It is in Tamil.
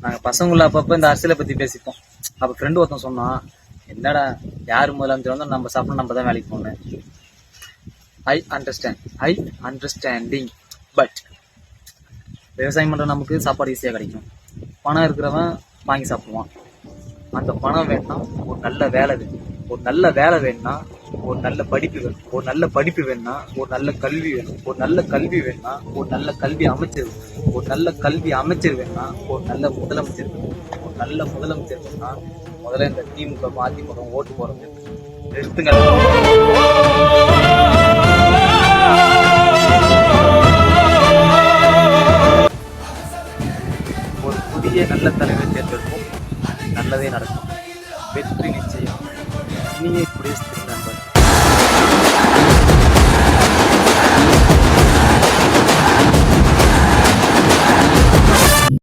நாங்கள் பசங்களை அப்பப்போ இந்த அரசியலை பற்றி பேசிப்போம். அப்போ ஃப்ரெண்டு ஒருத்தன் சொன்னான், என்னடா யார் முதலமைச்சர் வந்தால் நம்ம சாப்பிட நம்ம தான் வேலைக்கு போகணும். ஐ அண்டர்ஸ்டாண்டிங். பட் விவசாயம் பண்ணுற நமக்கு சாப்பாடு ஈஸியாக கிடைக்கும். பணம் இருக்கிறவன் வாங்கி சாப்பிடுவான். அந்த பணம் வேணும்னா ஒரு நல்ல வேலை வேணும். ஒரு நல்ல வேலை வேணும்னா ஒரு நல்ல படிப்பு வேணும். ஒரு நல்ல படிப்பு வேணும்னா ஒரு நல்ல கல்வி வேணும். ஒரு நல்ல கல்வி வேணும்னா ஒரு நல்ல கல்வி அமைச்சர் வேணும். ஒரு நல்ல கல்வி அமைச்சர் வேணும்னா ஒரு நல்ல முதலமைச்சர் வேணும். ஒரு நல்ல முதலமைச்சர் வேணும்னா முதல்ல இந்த திமுக அதிமுக ஓட்டு போறது நிறுத்துங்க. ஒரு புதிய நல்ல தலைவரை தேர்ந்தெடுப்போம். நல்லதே நடக்கும். வெற்றி நிச்சயம். இனிய குடியரசு